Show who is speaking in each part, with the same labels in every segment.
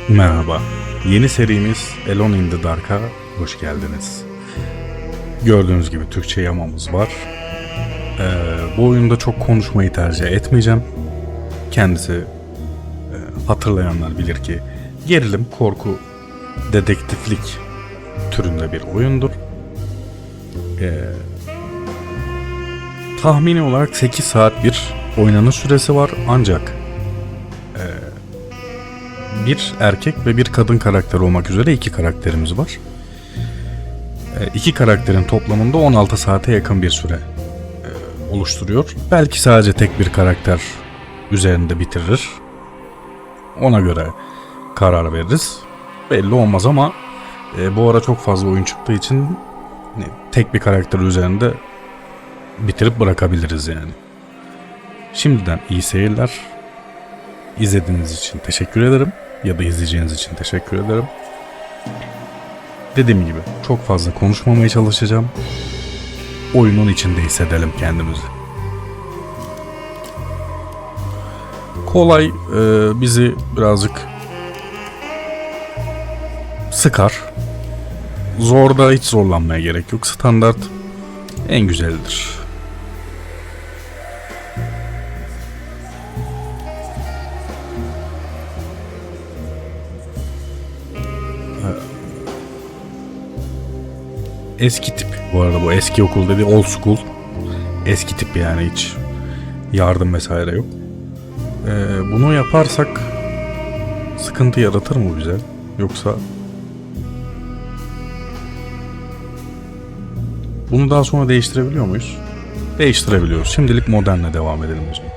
Speaker 1: Merhaba, yeni serimiz Alone in the Dark'a hoş geldiniz. Gördüğünüz gibi Türkçe yamamız var. Bu oyunda çok konuşmayı tercih etmeyeceğim. Kendisi hatırlayanlar bilir ki gerilim, korku, dedektiflik türünde bir oyundur. Tahmini olarak 8 saat bir oynanış süresi var ancak bir erkek ve bir kadın karakter olmak üzere iki karakterimiz var. İki karakterin toplamında 16 saate yakın bir süre oluşturuyor. Belki sadece tek bir karakter üzerinde bitirir. Ona göre karar veririz. Belli olmaz ama bu ara çok fazla oyun çıktığı için tek bir karakter üzerinde bitirip bırakabiliriz yani. Şimdiden iyi seyirler. İzlediğiniz için teşekkür ederim. Ya da izleyeceğiniz için teşekkür ederim. Dediğim gibi çok fazla konuşmamaya çalışacağım. Oyunun içinde hissedelim kendimizi. Kolay bizi birazcık sıkar. Zorda hiç zorlanmaya gerek yok. Standart en güzelidir. Eski tip bu arada, bu eski okul dedi, old school. Eski tip yani, hiç yardım vesaire yok. Bunu yaparsak sıkıntı yaratır mı bize? Yoksa bunu daha sonra değiştirebiliyor muyuz? Değiştirebiliyoruz. Şimdilik modernle devam edelim o zaman.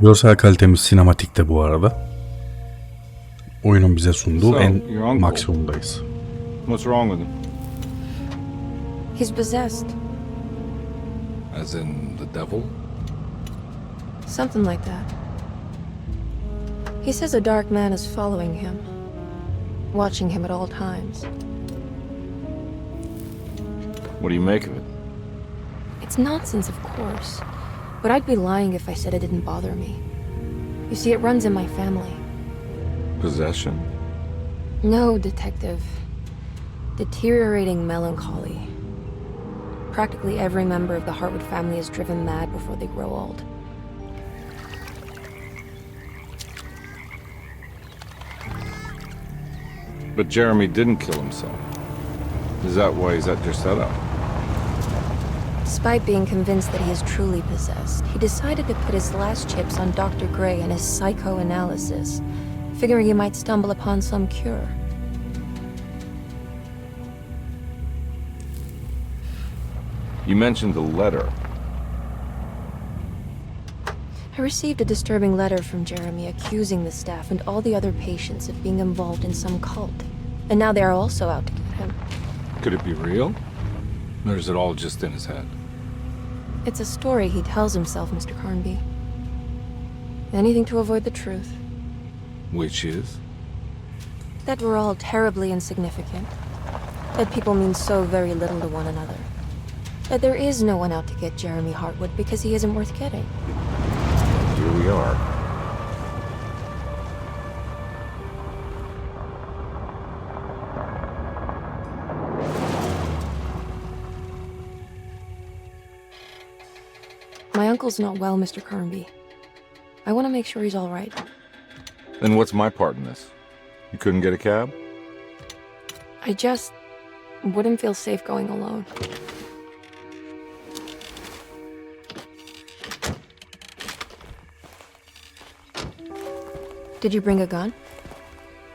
Speaker 1: Görsel kalitemiz sinematikte bu arada. Oyunun bize sunduğu en maksimumdayız.
Speaker 2: What's wrong with him?
Speaker 3: He's possessed.
Speaker 2: As in the devil?
Speaker 3: Something like that. He says a dark man is following him, watching him at all times.
Speaker 2: What do you make of it?
Speaker 3: It's nonsense, of course, but I'd be lying if I said it didn't bother me. You see, it runs in my family.
Speaker 2: Possession?
Speaker 3: No, detective. Deteriorating melancholy. Practically every member of the Hartwood family is driven mad before they grow old.
Speaker 2: But Jeremy didn't kill himself. Is that why he's at your setup?
Speaker 3: Despite being convinced that he is truly possessed, he decided to put his last chips on Dr. Gray and his psychoanalysis, figuring he might stumble upon some cure.
Speaker 2: You mentioned the letter.
Speaker 3: I received a disturbing letter from Jeremy accusing the staff and all the other patients of being involved in some cult. And now they are also out to get him.
Speaker 2: Could it be real? Or is it all just in his head?
Speaker 3: It's a story he tells himself, Mr. Carnby. Anything to avoid the truth.
Speaker 2: Which is?
Speaker 3: That we're all terribly insignificant. That people mean so very little to one another. That there is no one out to get Jeremy Hartwood because he isn't worth getting.
Speaker 2: Here we are.
Speaker 3: My uncle's not well, Mr. Carnby. I want to make sure he's all right.
Speaker 2: Then what's my part in this? You couldn't get a cab?
Speaker 3: I just wouldn't feel safe going alone. Did you bring a gun?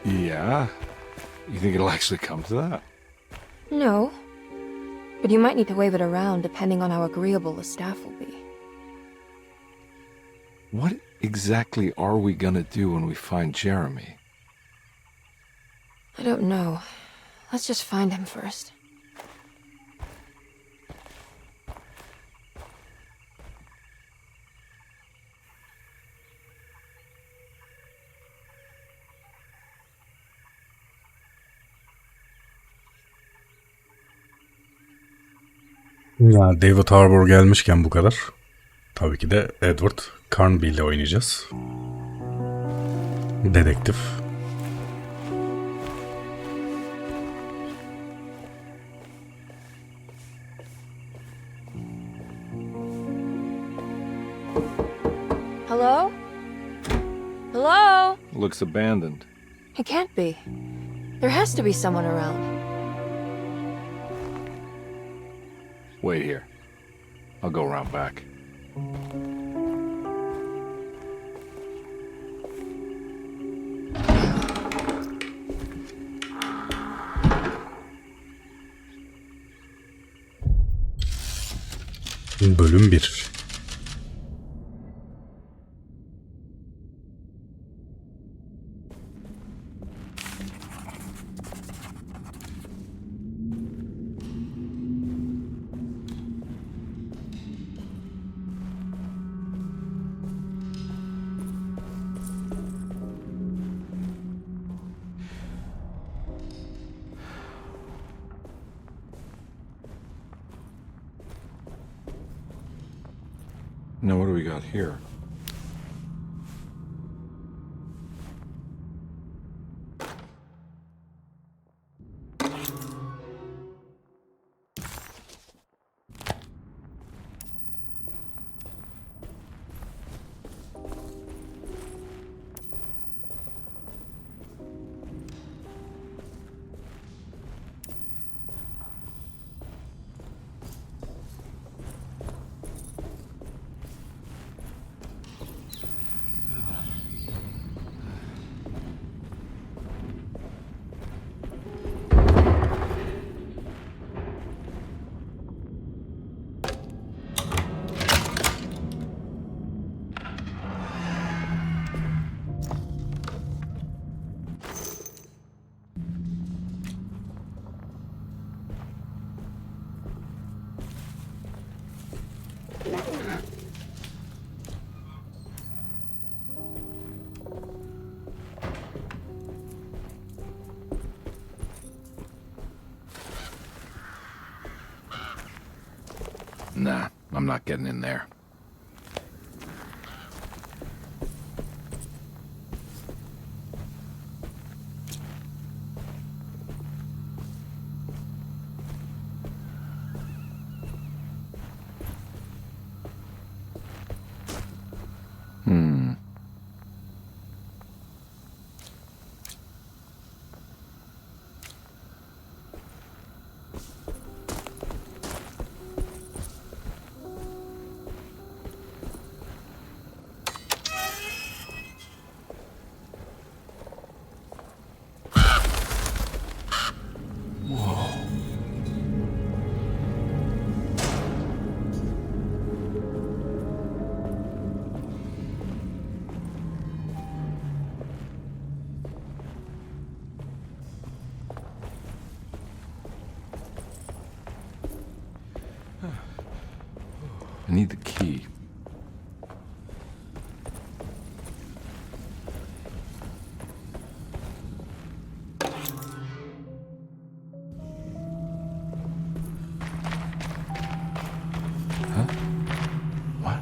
Speaker 2: Yeah. You think it'll actually come to that?
Speaker 3: No. But you might need to wave it around depending on how agreeable the staff will be.
Speaker 2: What exactly are we gonna do when we find Jeremy?
Speaker 3: I don't know. Let's just find him first.
Speaker 1: Ya David Harbour gelmişken bu kadar. Tabii ki de Edward Carnby ile oynayacağız. Dedektif.
Speaker 3: Hello? Hello?
Speaker 2: Looks abandoned.
Speaker 3: It can't be. There has to be someone around.
Speaker 2: Wait here. I'll go around back.
Speaker 1: Bölüm 1.
Speaker 2: Now what do we got here? Nah, I'm not getting in there. I need the key. Huh? What?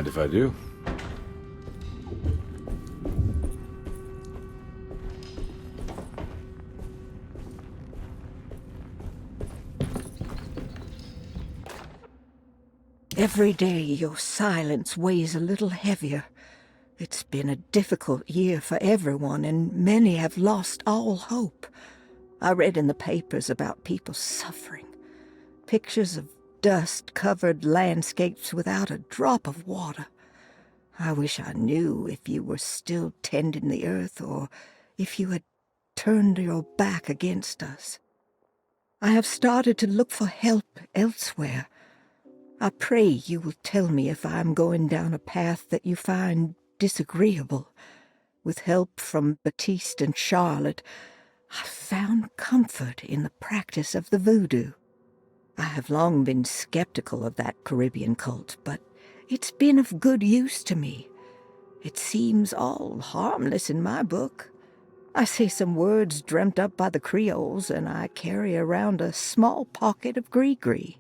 Speaker 2: Mind if I do?
Speaker 4: Every day your silence weighs a little heavier. It's been a difficult year for everyone, and many have lost all hope. I read in the papers about people suffering. Pictures of dust-covered landscapes without a drop of water. I wish I knew if you were still tending the earth or if you had turned your back against us. I have started to look for help elsewhere. I pray you will tell me if I am going down a path that you find disagreeable. With help from Baptiste and Charlotte, I found comfort in the practice of the voodoo. I have long been skeptical of that Caribbean cult, but it's been of good use to me. It seems all harmless in my book. I say some words dreamt up by the Creoles, and I carry around a small pocket of gree-gree.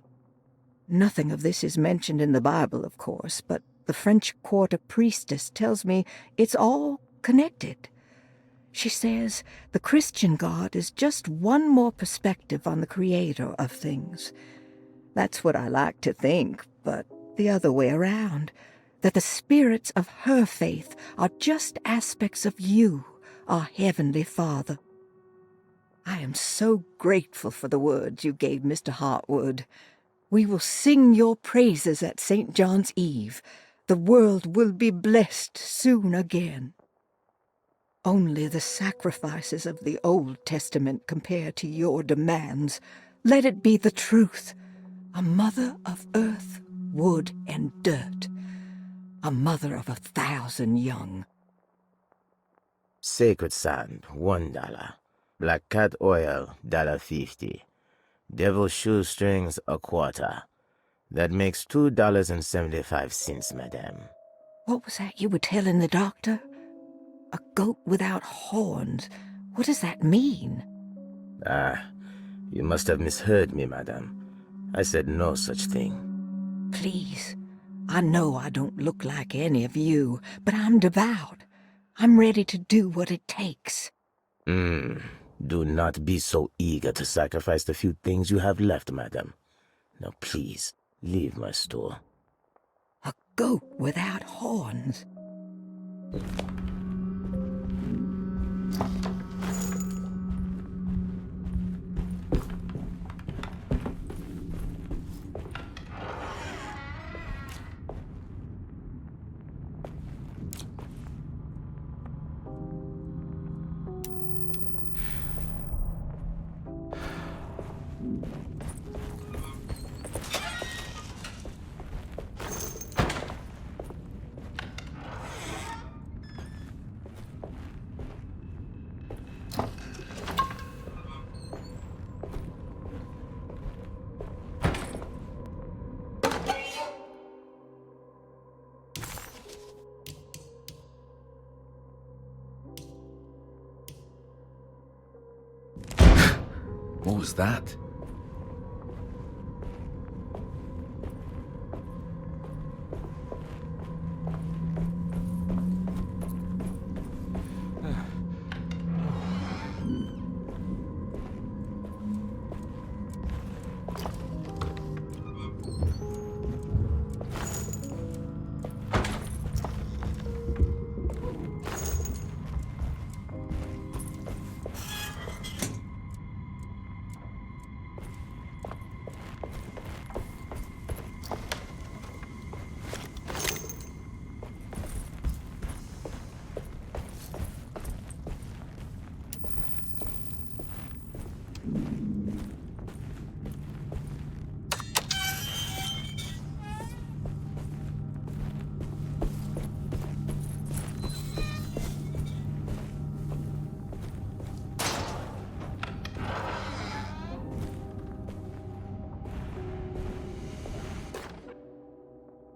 Speaker 4: Nothing of this is mentioned in the Bible, of course, but the French Quarter priestess tells me it's all connected. She says the Christian God is just one more perspective on the creator of things. That's what I like to think, but the other way around, that the spirits of her faith are just aspects of you, our Heavenly Father. I am so grateful for the words you gave Mr. Hartwood. We will sing your praises at St. John's Eve. The world will be blessed soon again. Only the sacrifices of the Old Testament compare to your demands. Let it be the truth. A mother of earth, wood, and dirt. A mother of 1,000 young.
Speaker 5: Sacred sand, $1. Black cat oil, $1.50. Devil shoestrings, $0.25. That makes $2.75, madame.
Speaker 4: What was that you were telling the doctor? A goat without horns. What does that mean?
Speaker 5: Ah, you must have misheard me, madame. I said no such thing.
Speaker 4: Please, I know I don't look like any of you, but I'm devout. I'm ready to do what it takes.
Speaker 5: Do not be so eager to sacrifice the few things you have left, madam. Now please, leave my store.
Speaker 4: A goat without horns.
Speaker 6: What was that?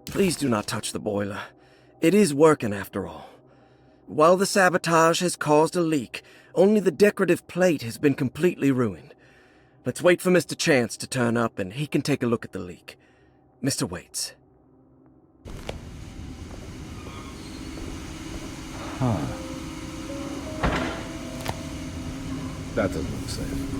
Speaker 7: Please do not touch the boiler. It is working after all. While the sabotage has caused a leak, only the decorative plate has been completely ruined. Let's wait for Mr. Chance to turn up and he can take a look at the leak. Mr. Waits.
Speaker 2: That doesn't look safe.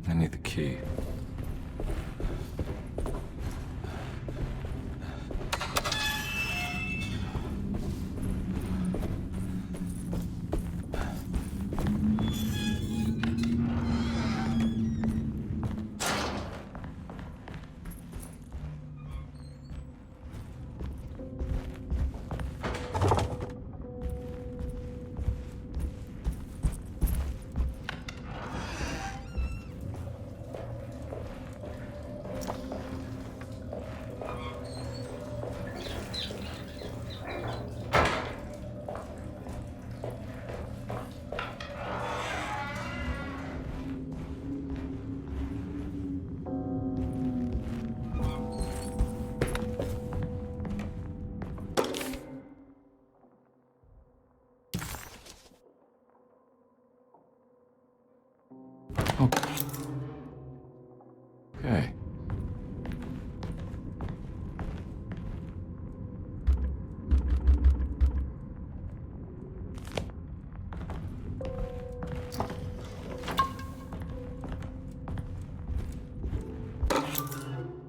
Speaker 2: I need the key. Okay.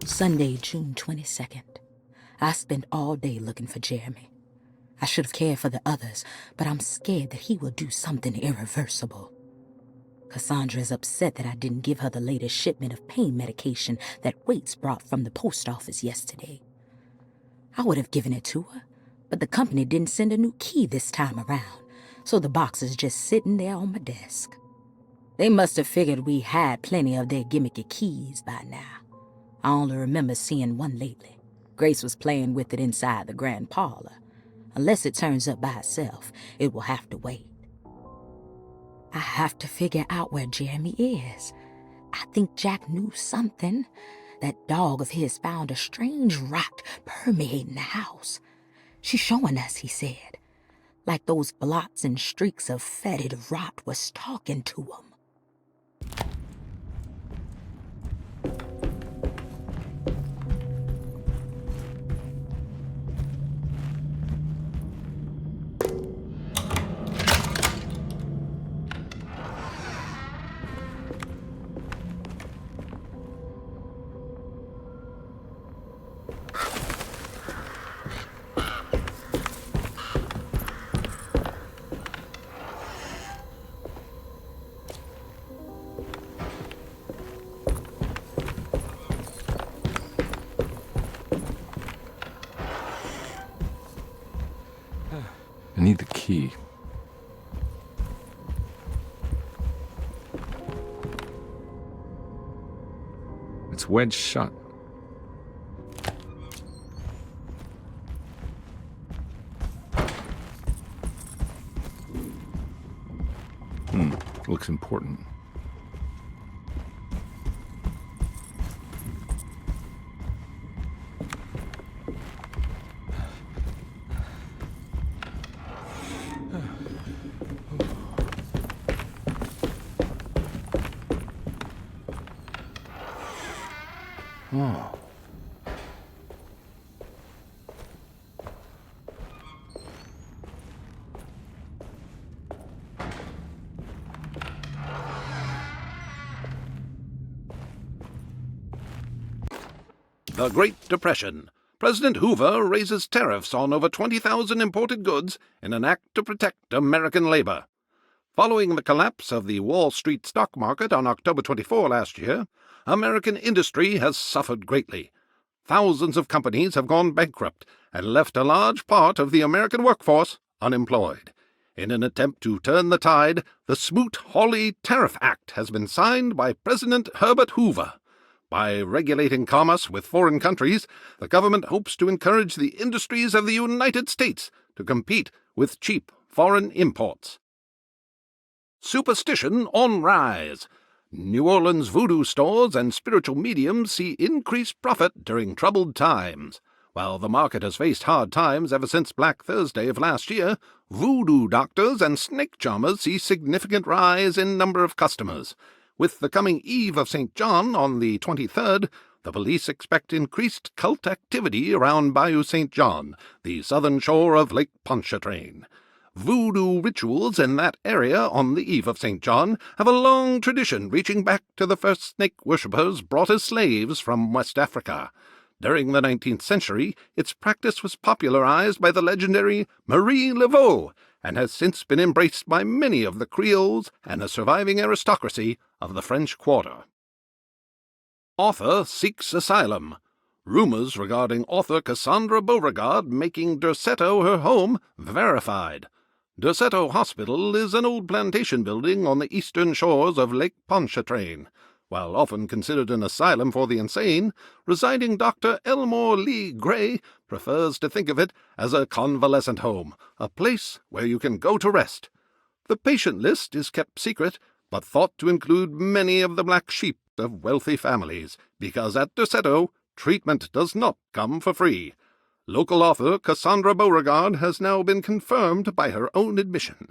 Speaker 6: Sunday, June 22nd. I spent all day looking for Jeremy. I should have cared for the others, but I'm scared that he will do something irreversible. Cassandra is upset that I didn't give her the latest shipment of pain medication that Waits brought from the post office yesterday. I would have given it to her, but the company didn't send a new key this time around, so the box is just sitting there on my desk. They must have figured we had plenty of their gimmicky keys by now. I only remember seeing one lately. Grace was playing with it inside the grand parlor. Unless it turns up by itself, it will have to wait. I have to figure out where Jeremy is. I think Jack knew something. That dog of his found a strange rot permeating the house. She's showing us, he said. Like those blots and streaks of fetid rot was talking to him.
Speaker 2: I need the key. It's wedged shut. Looks important. Oh.
Speaker 8: The Great Depression. President Hoover raises tariffs on over 20,000 imported goods in an act to protect American labor. Following the collapse of the Wall Street stock market on October 24 last year, American industry has suffered greatly. Thousands of companies have gone bankrupt and left a large part of the American workforce unemployed. In an attempt to turn the tide, the Smoot-Hawley Tariff Act has been signed by President Herbert Hoover. By regulating commerce with foreign countries, the government hopes to encourage the industries of the United States to compete with cheap foreign imports. Superstition on rise. New Orleans voodoo stores and spiritual mediums see increased profit during troubled times. While the market has faced hard times ever since Black Thursday of last year, voodoo doctors and snake charmers see significant rise in number of customers. With the coming Eve of St. John on the 23rd, the police expect increased cult activity around Bayou St. John, the southern shore of Lake Pontchartrain. Voodoo rituals in that area on the Eve of St. John have a long tradition reaching back to the first snake worshippers brought as slaves from West Africa. During the 19th century, its practice was popularized by the legendary Marie Laveau and has since been embraced by many of the Creoles and the surviving aristocracy of the French Quarter. Author seeks asylum. Rumors regarding author Cassandra Beauregard making Derceto her home verified. Derceto Hospital is an old plantation building on the eastern shores of Lake Pontchartrain. While often considered an asylum for the insane, residing Dr. Elmore Lee Gray prefers to think of it as a convalescent home, a place where you can go to rest. The patient list is kept secret, but thought to include many of the black sheep of wealthy families, because at Derceto, treatment does not come for free. Local author Cassandra Beauregard has now been confirmed by her own admission.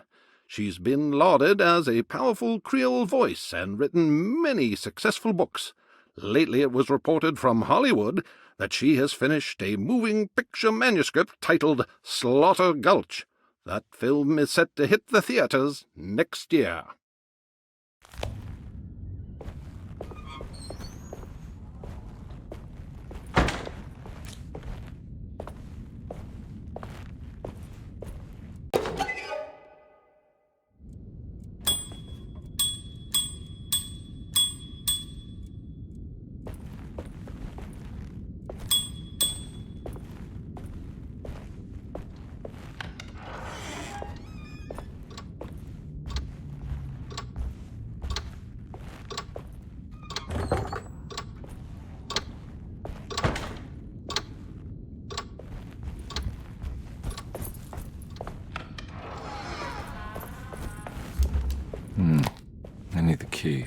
Speaker 8: She's been lauded as a powerful Creole voice and written many successful books. Lately it was reported from Hollywood that she has finished a moving picture manuscript titled Slaughter Gulch. That film is set to hit the theaters next year.
Speaker 2: I need the key.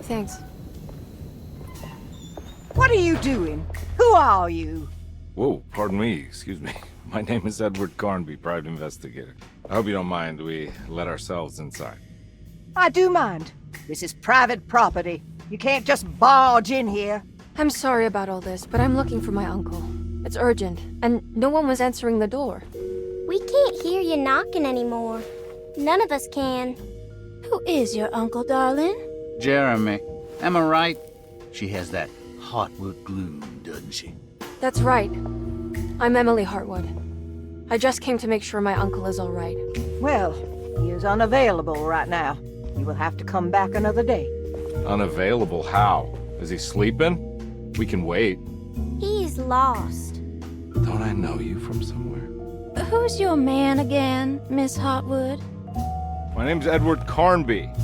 Speaker 3: Thanks.
Speaker 4: What are you doing? Who are you?
Speaker 2: Whoa, pardon me, excuse me. My name is Edward Carnby, private investigator. I hope you don't mind we let ourselves inside.
Speaker 4: I do mind. This is private property. You can't just barge in here.
Speaker 3: I'm sorry about all this, but I'm looking for my uncle. It's urgent, and no one was answering the door.
Speaker 9: We can't hear you knocking anymore. None of us can. Who is your uncle, darling?
Speaker 10: Jeremy. Am I right? She has that Hartwood gloom, doesn't she?
Speaker 3: That's right. I'm Emily Hartwood. I just came to make sure my uncle is all right.
Speaker 4: Well, he is unavailable right now. You will have to come back another day.
Speaker 2: Unavailable how? Is he sleeping? We can wait.
Speaker 9: He's lost.
Speaker 2: Don't I know you from somewhere?
Speaker 9: Who's your man again, Miss Hartwood?
Speaker 2: My name's Edward Carnby,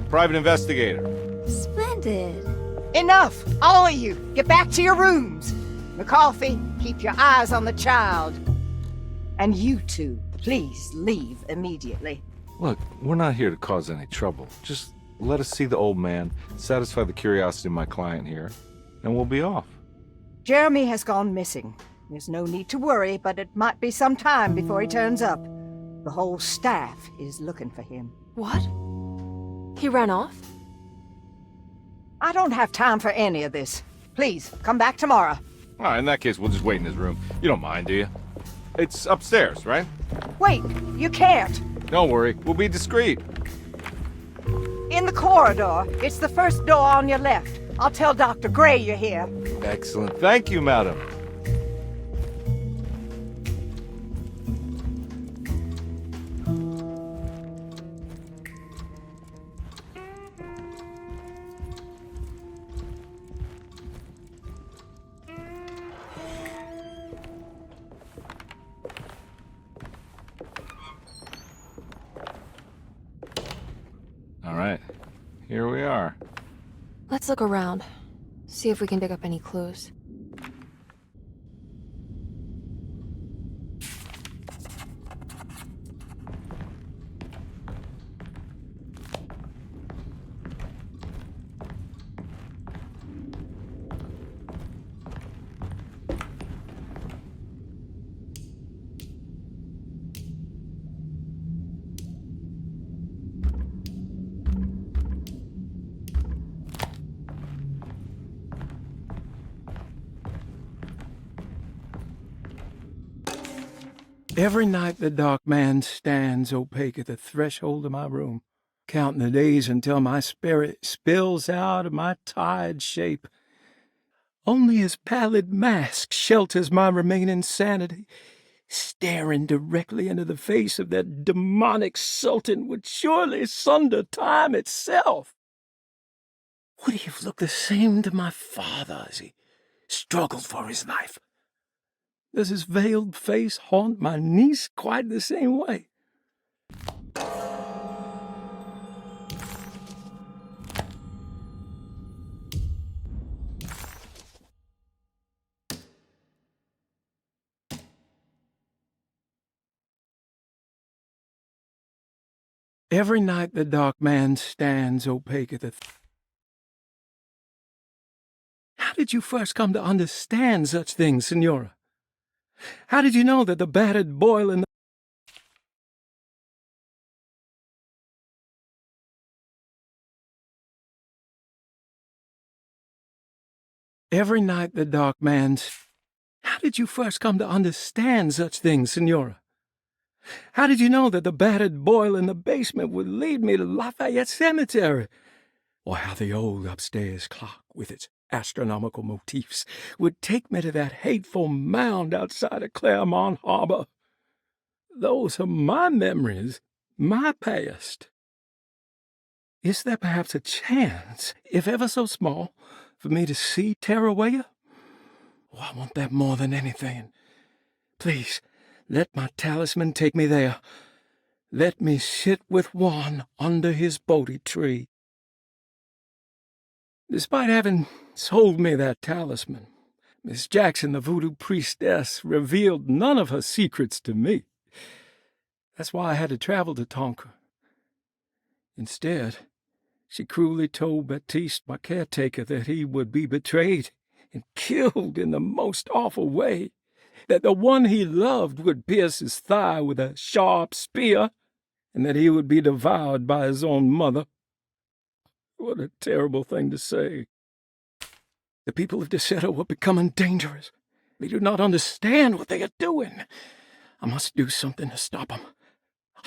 Speaker 2: private investigator.
Speaker 9: Splendid.
Speaker 4: Enough! All of you! Get back to your rooms! McCarthy, keep your eyes on the child. And you two, please leave immediately.
Speaker 2: Look, we're not here to cause any trouble. Just let us see the old man, satisfy the curiosity of my client here, and we'll be off.
Speaker 4: Jeremy has gone missing. There's no need to worry, but it might be some time before he turns up. The whole staff is looking for him.
Speaker 3: What? He ran off?
Speaker 4: I don't have time for any of this. Please, come back tomorrow.
Speaker 2: All right, in that case, we'll just wait in his room. You don't mind, do you? It's upstairs, right?
Speaker 4: Wait, you can't.
Speaker 2: Don't worry, we'll be discreet.
Speaker 4: In the corridor. It's the first door on your left. I'll tell Dr. Gray you're here.
Speaker 2: Excellent. Thank you, madam. All right, here we are.
Speaker 3: Let's look around. See if we can dig up any clues.
Speaker 11: Every night the dark man stands opaque at the threshold of my room, counting the days until my spirit spills out of my tired shape. Only his pallid mask shelters my remaining sanity. Staring directly into the face of that demonic sultan would surely sunder time itself. Would he have looked the same to my father as he struggled for his life? Does his veiled face haunt my niece quite the same way? Every night the dark man stands opaque at the... How did you first come to understand such things, Senora? How did you know that the battered boil in the... Every night the dark man... How did you first come to understand such things, Senora? How did you know that the battered boil in the basement would lead me to Lafayette Cemetery? Or how the old upstairs clock, with its astronomical motifs, would take me to that hateful mound outside of Claremont Harbor? Those are my memories, my past. Is there perhaps a chance, if ever so small, for me to see Tarawaya? Oh, I want that more than anything. Please, let my talisman take me there. Let me sit with Juan under his Bodhi tree. Despite having sold me that talisman, Miss Jackson, the voodoo priestess, revealed none of her secrets to me. That's why I had to travel to Tonka. Instead, she cruelly told Baptiste, my caretaker, that he would be betrayed and killed in the most awful way, that the one he loved would pierce his thigh with a sharp spear, and that he would be devoured by his own mother. What a terrible thing to say. The people of Deseto were becoming dangerous. They do not understand what they are doing. I must do something to stop them.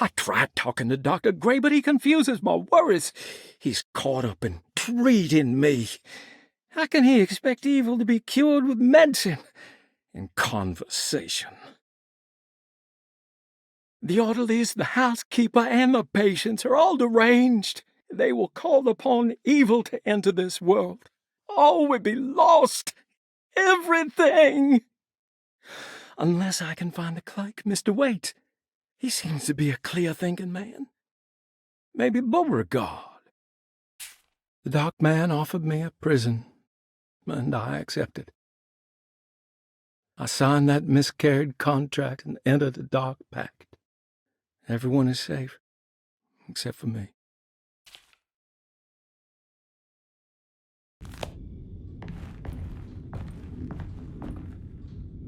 Speaker 11: I tried talking to Dr. Gray, but he confuses my worries. He's caught up in treating me. How can he expect evil to be cured with medicine and conversation? The orderlies, the housekeeper, and the patients are all deranged. They will call upon evil to enter this world. All will be lost. Everything. Unless I can find the clerk, Mr. Waite. He seems to be a clear-thinking man. Maybe Beauregard. The dark man offered me a prison, and I accepted. I signed that miscarried contract and entered the dark pact. Everyone is safe, except for me.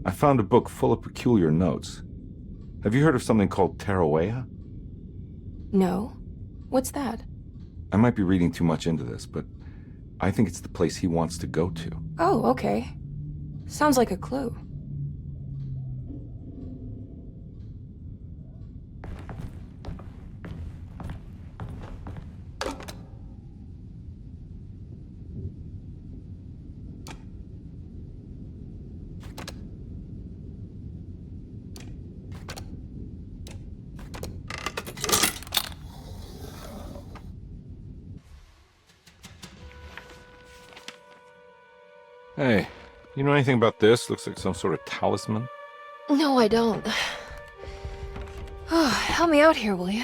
Speaker 2: I found a book full of peculiar notes. Have you heard of something called Tarawaya?
Speaker 3: No. What's that?
Speaker 2: I might be reading too much into this, but I think it's the place he wants to go to.
Speaker 3: Oh, okay. Sounds like a clue.
Speaker 2: Hey, you know anything about this? Looks like some sort of talisman.
Speaker 3: No, I don't. Oh, help me out here, will you?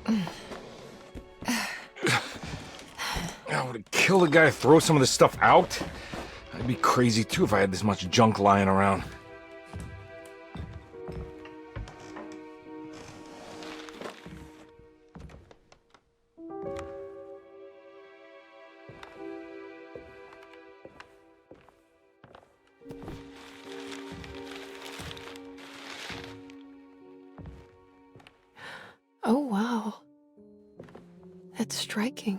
Speaker 12: I would kill the guy to throw some of this stuff out. I'd be crazy too if I had this much junk lying around.
Speaker 3: Oh, wow. That's striking.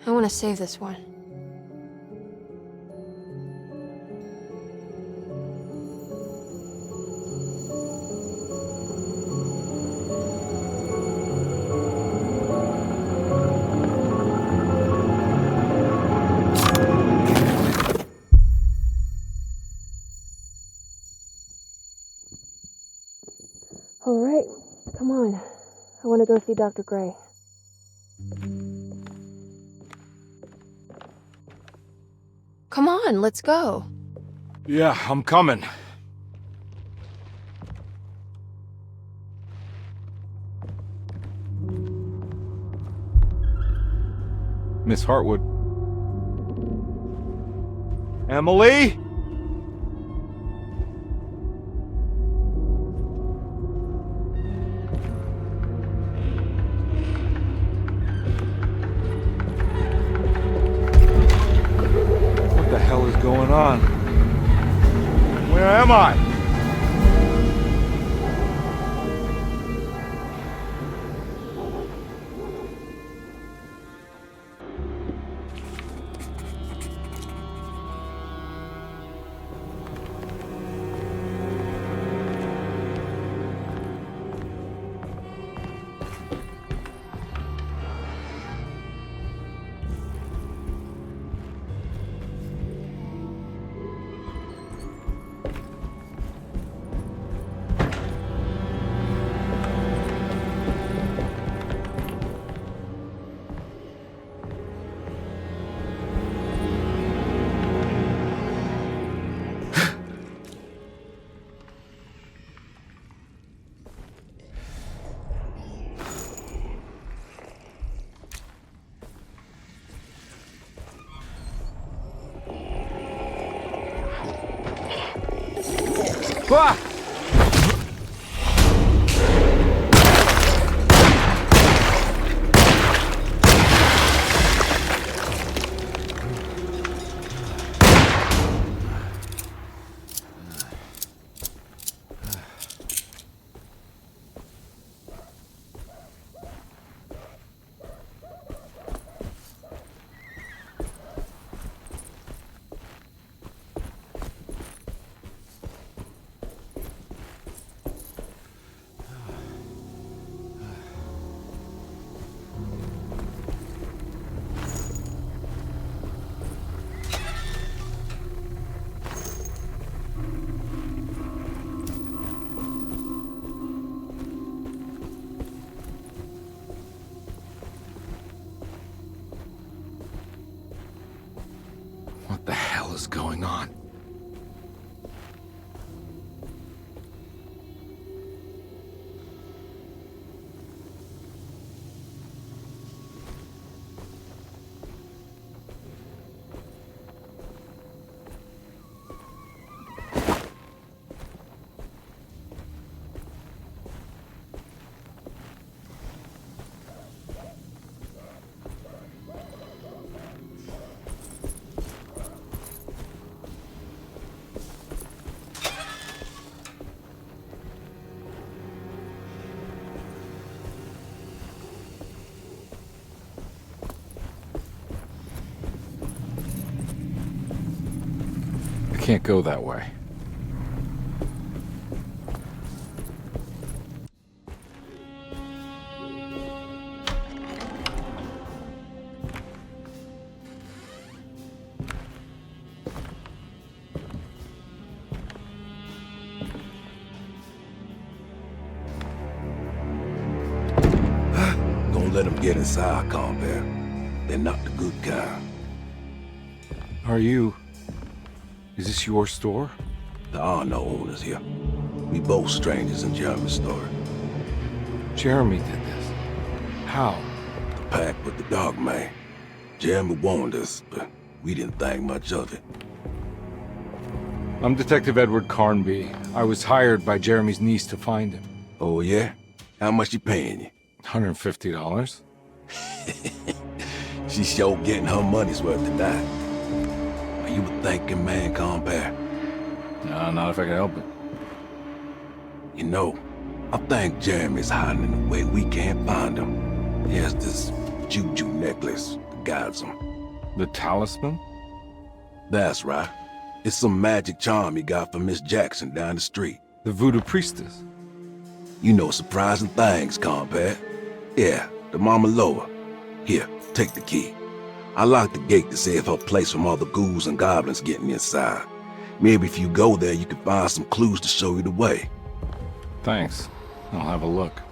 Speaker 3: I want to save this one. All right, come on. I want to go see Dr. Gray. Come on, let's go.
Speaker 12: Yeah, I'm coming.
Speaker 2: Miss Hartwood. Emily? What the hell is going on? Where am I? Ah! What the hell is going on? I can't go that way.
Speaker 13: let them get inside, compare. They're not the good kind.
Speaker 2: Is this your store?
Speaker 13: There are no owners here. We both strangers in Jeremy's story.
Speaker 2: Jeremy did this. How?
Speaker 13: The pact with the dog man. Jeremy warned us, but we didn't think much of it.
Speaker 2: I'm Detective Edward Carnby. I was hired by Jeremy's niece to find him.
Speaker 13: Oh, yeah? How much she paying you?
Speaker 2: $150.
Speaker 13: She's sure getting her money's worth tonight. Are you a thinking man, compare?
Speaker 2: No, not if I can help it.
Speaker 13: You know, I think Jeremy's hiding in a way we can't find him. He has this juju necklace that guides him.
Speaker 2: The talisman?
Speaker 13: That's right. It's some magic charm he got from Miss Jackson down the street.
Speaker 2: The voodoo priestess?
Speaker 13: You know surprising things, compare. Yeah, the Mama Loa. Here, take the key. I locked the gate to save her place from all the ghouls and goblins getting inside. Maybe if you go there, you can find some clues to show you the way.
Speaker 2: Thanks. I'll have a look.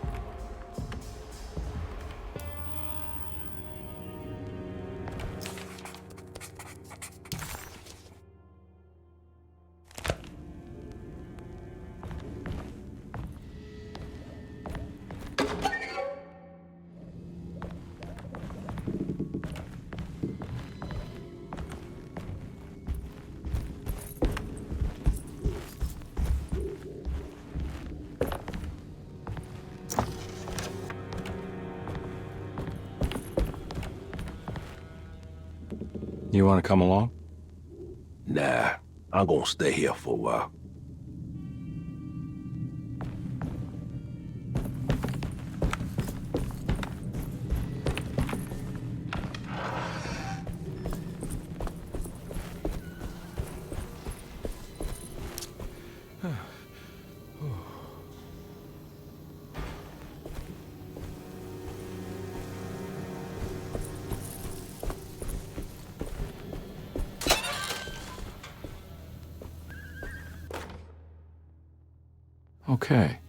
Speaker 2: You want to come along?
Speaker 13: Nah, I'm gonna stay here for a while.
Speaker 2: Okay.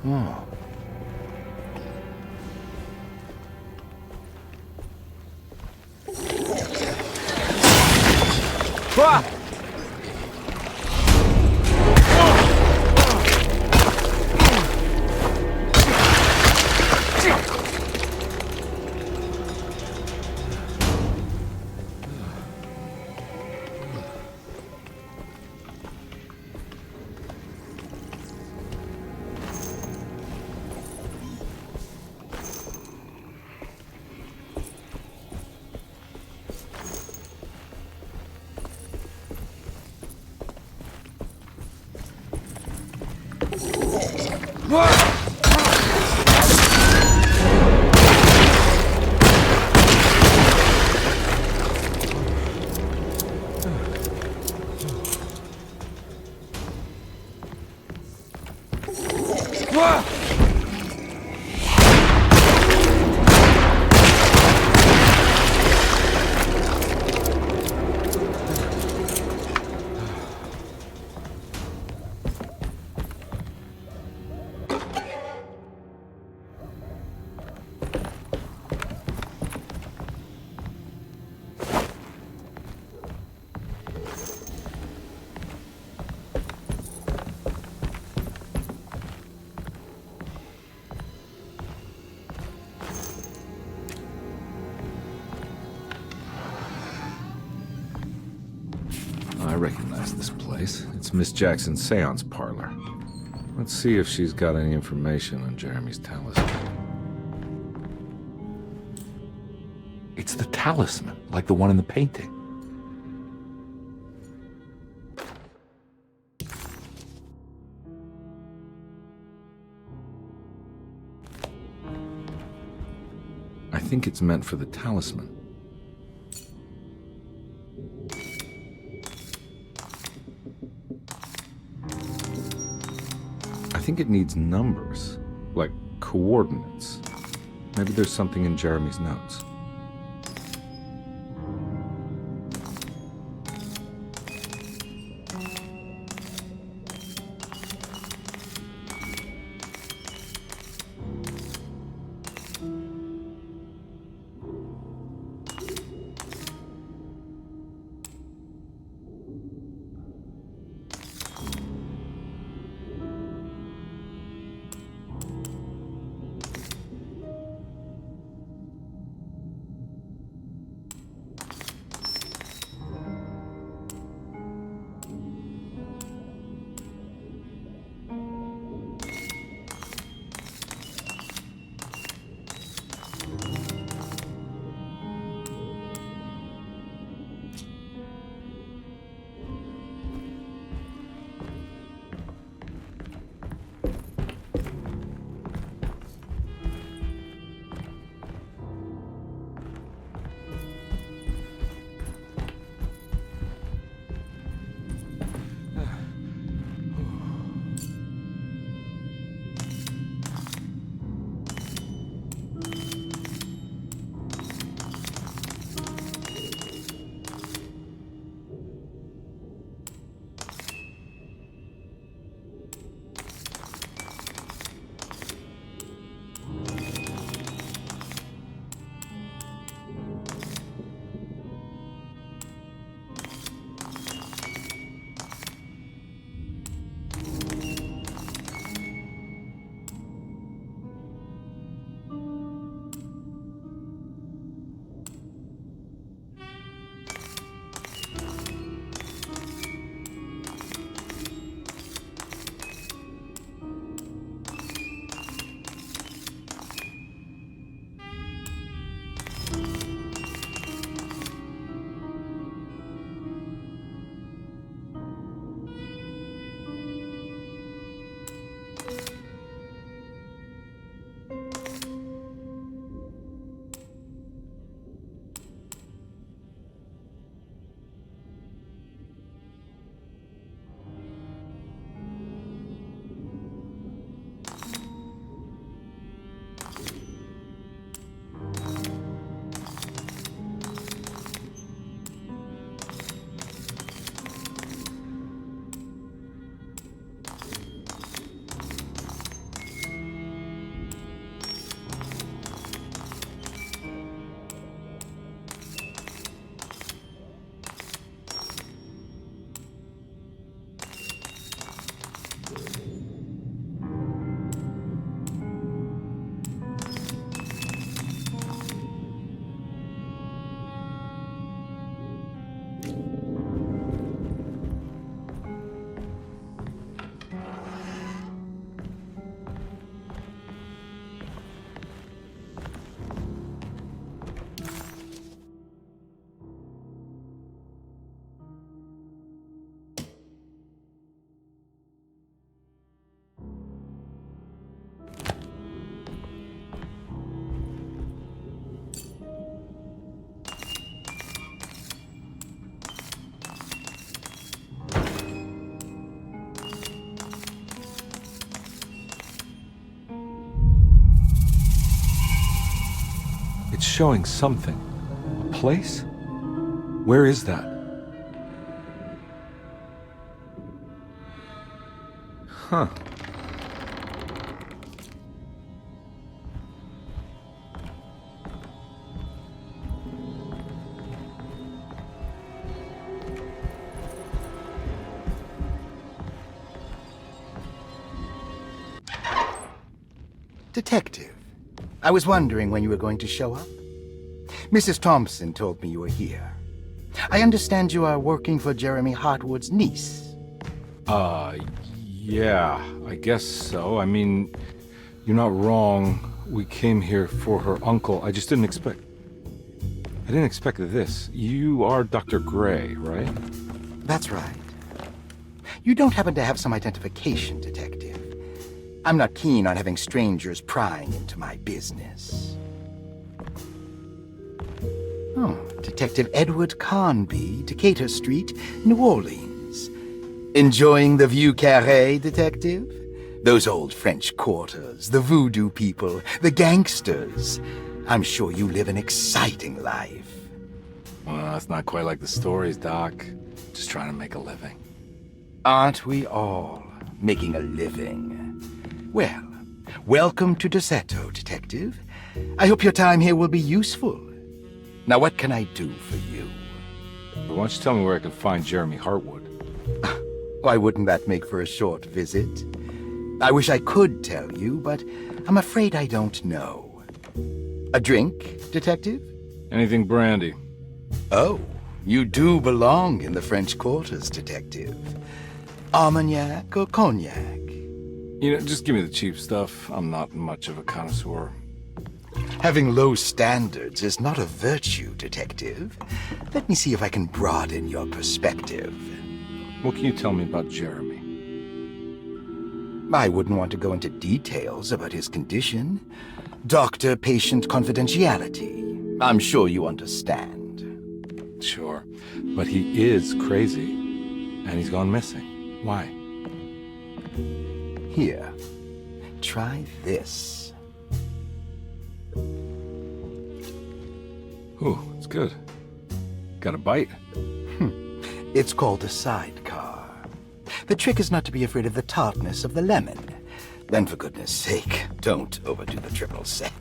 Speaker 2: Oh. Ah! I recognize this place. It's Miss Jackson's seance parlor. Let's see if she's got any information on Jeremy's talisman. It's the talisman, like the one in the painting. I think it's meant for the talisman. I think it needs numbers, like coordinates. Maybe there's something in Jeremy's notes. showing something. A place? Where is that? Huh.
Speaker 10: Detective, I was wondering when you were going to show up. Mrs. Thompson told me you were here. I understand you are working for Jeremy Hartwood's niece.
Speaker 2: Yeah, I guess so. I mean, you're not wrong. We came here for her uncle. I just didn't expect... I didn't expect this. You are Dr. Gray, right?
Speaker 10: That's right. You don't happen to have some identification, Detective. I'm not keen on having strangers prying into my business. Oh, Detective Edward Carnby, Decatur Street, New Orleans. Enjoying the Vieux Carré, Detective? Those old French quarters, the voodoo people, the gangsters. I'm sure you live an exciting life.
Speaker 2: Well, that's not quite like the stories, Doc. Just trying to make a living.
Speaker 10: Aren't we all making a living? Well, welcome to Deseto, Detective. I hope your time here will be useful. Now, what can I do for you?
Speaker 2: Why don't you tell me where I can find Jeremy Hartwood?
Speaker 10: Why wouldn't that make for a short visit? I wish I could tell you, but I'm afraid I don't know. A drink, Detective?
Speaker 2: Anything brandy.
Speaker 10: Oh, you do belong in the French quarters, Detective. Armagnac or cognac?
Speaker 2: You know, just give me the cheap stuff. I'm not much of a connoisseur.
Speaker 10: Having low standards is not a virtue, Detective. Let me see if I can broaden your perspective.
Speaker 2: What can you tell me about Jeremy?
Speaker 10: I wouldn't want to go into details about his condition. Doctor-patient confidentiality. I'm sure you understand.
Speaker 2: Sure, but he is crazy, and he's gone missing. Why?
Speaker 10: Here, try this.
Speaker 2: Ooh, it's good. Got a bite?
Speaker 10: It's called a sidecar. The trick is not to be afraid of the tartness of the lemon. Then, for goodness sake, don't overdo the triple sec.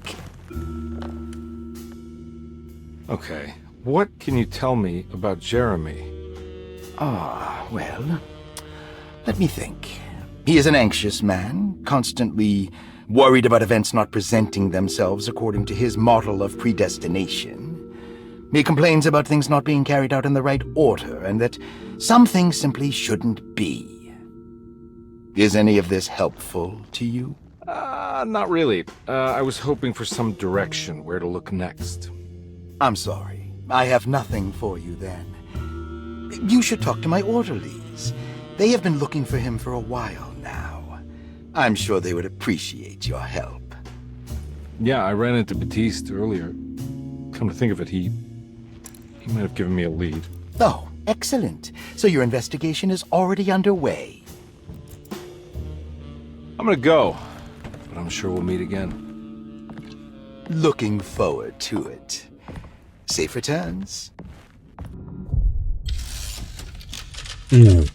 Speaker 2: Okay, what can you tell me about Jeremy?
Speaker 10: Well, let me think. He is an anxious man, constantly worried about events not presenting themselves according to his model of predestination. He complains about things not being carried out in the right order, and that some things simply shouldn't be. Is any of this helpful to you?
Speaker 2: Not really. I was hoping for some direction where to look next.
Speaker 10: I'm sorry. I have nothing for you then. You should talk to my orderlies. They have been looking for him for a while now. I'm sure they would appreciate your help.
Speaker 2: Yeah, I ran into Batiste earlier. Come to think of it, he might have given me a lead.
Speaker 10: Oh, excellent. So your investigation is already underway.
Speaker 2: I'm gonna go, but I'm sure we'll meet again.
Speaker 10: Looking forward to it. Safe returns.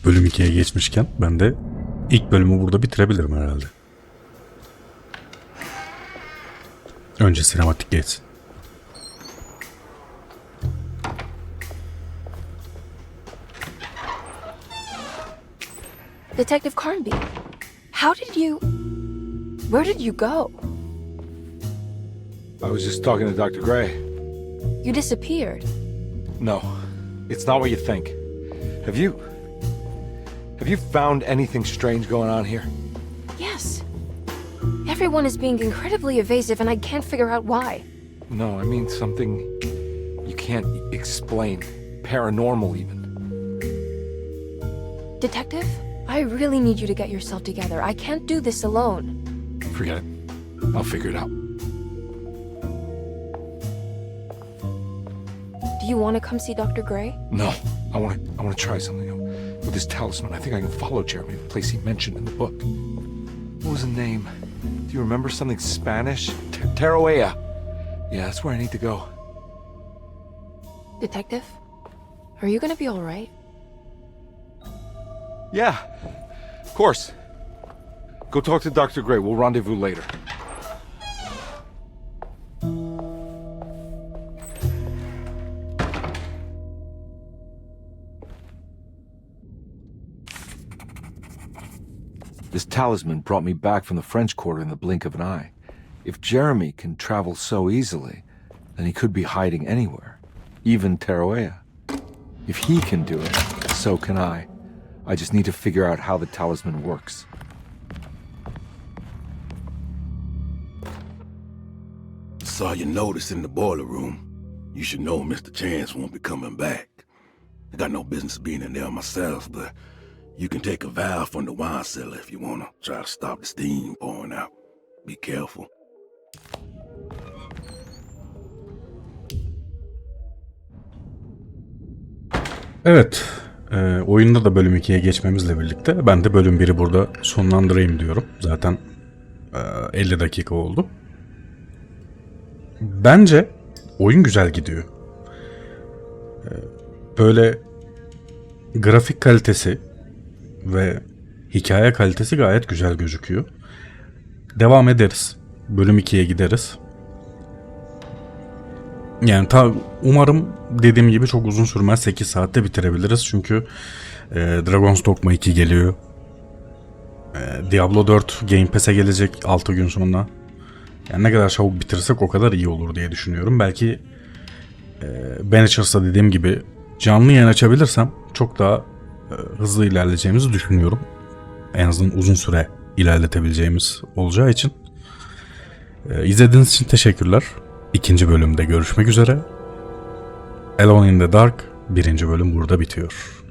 Speaker 1: Bölüm 2'ye geçmişken ben de ilk bölümü burada bitirebilirim herhalde. Önce sinematik geçsin.
Speaker 3: Detective Carnby, where did you go?
Speaker 2: I was just talking to Dr. Gray.
Speaker 3: You disappeared.
Speaker 2: No, it's not what you think. Have you found anything strange going on here?
Speaker 3: Yes. Everyone is being incredibly evasive and I can't figure out why.
Speaker 2: No, I mean something you can't explain. Paranormal, even.
Speaker 3: Detective, I really need you to get yourself together. I can't do this alone.
Speaker 2: Forget it. I'll figure it out.
Speaker 3: Do you want to come see Dr. Gray?
Speaker 2: No, I want to try something. With this talisman, I think I can follow Jeremy to the place he mentioned in the book. What was the name? Do you remember something Spanish? Teruella. Yeah, that's where I need to go.
Speaker 3: Detective, are you gonna be all right?
Speaker 2: Yeah, of course. Go talk to Dr. Gray. We'll rendezvous later. This talisman brought me back from the French Quarter in the blink of an eye. If Jeremy can travel so easily, then he could be hiding anywhere, even Teruea. If he can do it, so can I. I just need to figure out how the talisman works.
Speaker 13: Saw your notice in the boiler room. You should know Mr. Chance won't be coming back. I got no business being in there myself, but you can take a valve from the wine cellar if you want to try to stop the steam pouring out. Be careful.
Speaker 1: Evet, oyunda da bölüm 2'ye geçmemizle birlikte ben de bölüm 1'i burada sonlandırayım diyorum. Zaten 50 dakika oldu. Bence oyun güzel gidiyor. Böyle grafik kalitesi ve hikaye kalitesi gayet güzel gözüküyor. Devam ederiz. Bölüm 2'ye gideriz. Yani umarım dediğim gibi çok uzun sürmez. 8 saatte bitirebiliriz. Çünkü Dragon's Dogma 2 geliyor. Diablo 4 Game Pass'e gelecek 6 gün sonra. Yani ne kadar çabuk bitirirsek o kadar iyi olur diye düşünüyorum. Belki Banishers dediğim gibi canlı yayın açabilirsem çok daha hızlı ilerleyeceğimizi düşünüyorum. En azından uzun süre ilerletebileceğimiz olacağı için. İzlediğiniz için teşekkürler. İkinci bölümde görüşmek üzere. Alone in the Dark 1. bölüm burada bitiyor.